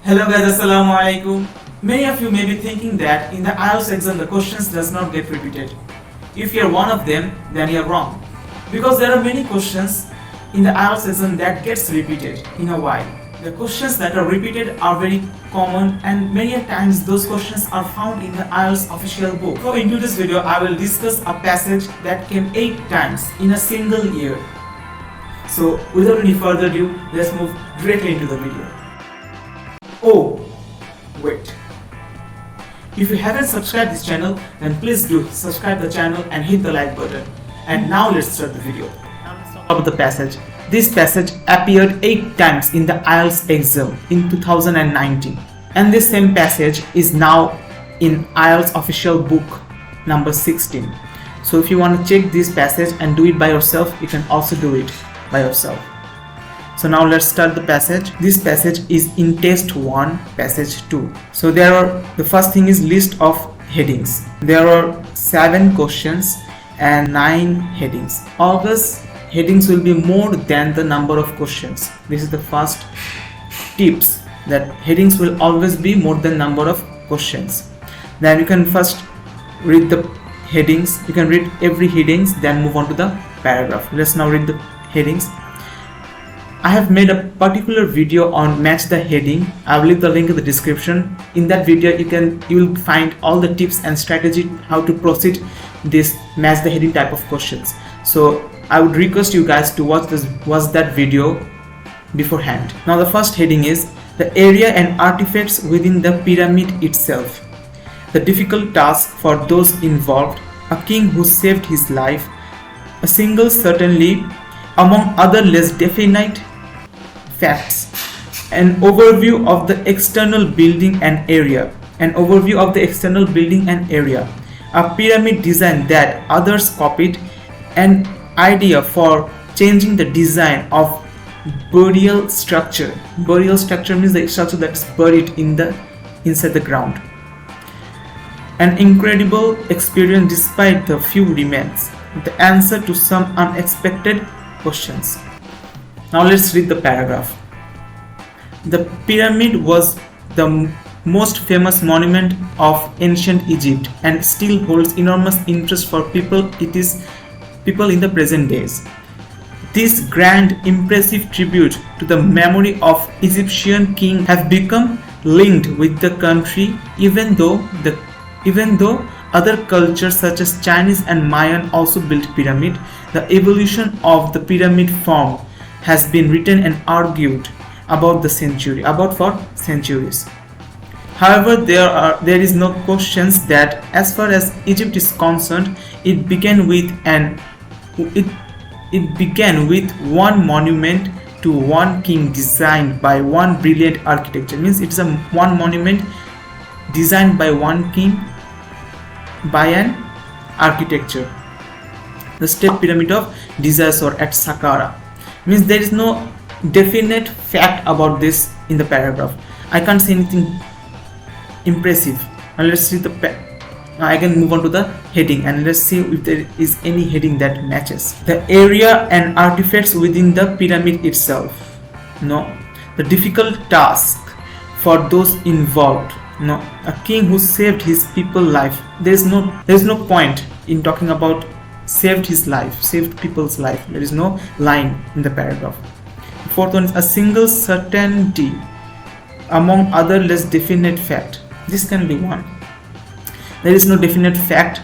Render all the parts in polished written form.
Hello guys, assalamu alaikum. Many of you may be thinking that in the IELTS exam the questions does not get repeated. If you are one of them, then you are wrong. Because there are many questions in the IELTS exam that gets repeated in a while. The questions that are repeated are very common and many a times those questions are found in the IELTS official book. So in today's video I will discuss a passage that came 8 times in a single year. So without any further ado, let's move directly into the video. Oh, wait. If you haven't subscribed this channel, then please do subscribe the channel and hit the like button. And now let's start the video. Now let's talk about the passage. This passage appeared 8 times in the IELTS exam in 2019. And this same passage is now in IELTS official book number 16. So if you want to check this passage and do it by yourself, you can also do it by yourself. So now let's start the passage. This passage is in test 1, passage 2. So the first thing is list of headings. There are 7 questions and 9 headings. All these headings will be more than the number of questions. This is the first tips, that headings will always be more than number of questions. Then you can first read the headings. You can read every headings, then move on to the paragraph. Let's now read the headings. I have made a particular video on match the heading. I will leave the link in the description. In that video you will find all the tips and strategy how to proceed this match the heading type of questions. So I would request you guys to watch that video beforehand. Now the first heading is the area and artifacts within the pyramid itself. The difficult task for those involved, a king who saved his life, a single certainly among other less definite facts, an overview of the external building and area, a pyramid design that others copied, an idea for changing the design of burial structure. Burial structure means the structure that's buried inside the ground. An incredible experience despite the few remains, the answer to some unexpected questions. Now let's read the paragraph. The pyramid was the most famous monument of ancient Egypt and still holds enormous interest for people in the present days. This grand, impressive tribute to the memory of Egyptian king have become linked with the country, even though other cultures such as Chinese and Mayan also built pyramid. The evolution of the pyramid form has been written and argued about for centuries. However, there is no questions that as far as Egypt is concerned, it began with one monument to one king designed by one brilliant architecture. Means it's one monument designed by one king by an architecture. The Step Pyramid of Disaster at Saqqara. Means there is no definite fact about this in the paragraph. I can't say anything impressive. Now let's see I can move on to the heading and let's see if there is any heading that matches. The area and artifacts within the pyramid itself. No. The difficult task for those involved. No. A king who saved his people's life. There is no point in talking about saved people's life. There is no line in the paragraph. The fourth one is a single certainty among other less definite fact. This can be one. There is no definite fact.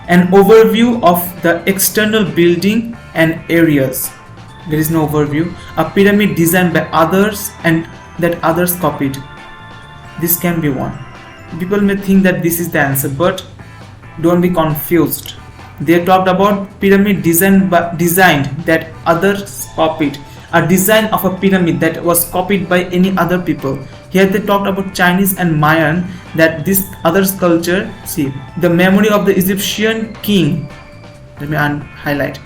An overview of the external building and areas. There is no overview. A pyramid designed by others and that others copied. This can be one. People may think that this is the answer, but don't be confused. They talked about pyramid designed that others copied. A design of a pyramid that was copied by any other people. Here they talked about Chinese and Mayan, that this other culture, see, the memory of the Egyptian king, let me highlight,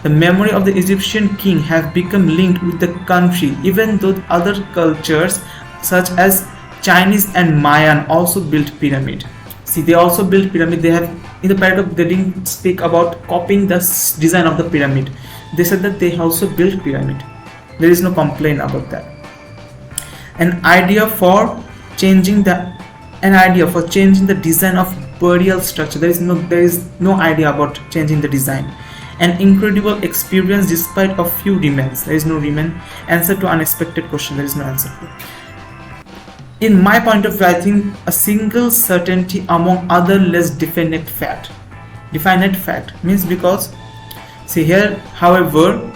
the memory of the Egyptian king have become linked with the country, even though other cultures such as Chinese and Mayan also built pyramid. See, they also built pyramid. They have, in the paragraph, they didn't speak about copying the design of the pyramid. They said that they also built pyramid. There is no complaint about that. an idea for changing the design of burial structure. There is no idea about changing the design. An incredible experience despite a few remains. There is no remain. Answer to unexpected question. There is no answer. In my point of view, I think a single certainty among other less definite fact. Definite fact means, because see here, however,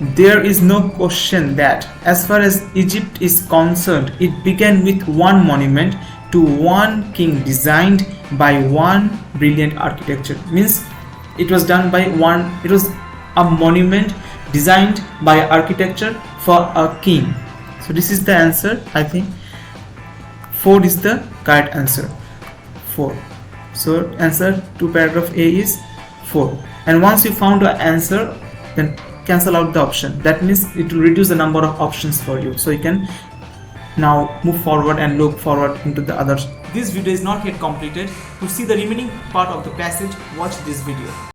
there is no question that as far as Egypt is concerned, it began with one monument to one king designed by one brilliant architecture. Means it was done by one, it was a monument designed by architecture for a king. So this is the answer. I think 4 is the correct answer. 4. So answer to paragraph A is 4. And once you found the answer, then cancel out the option. That means it will reduce the number of options for you, so you can now move forward and look forward into the others. This video is not yet completed. To see the remaining part of the passage, watch this video.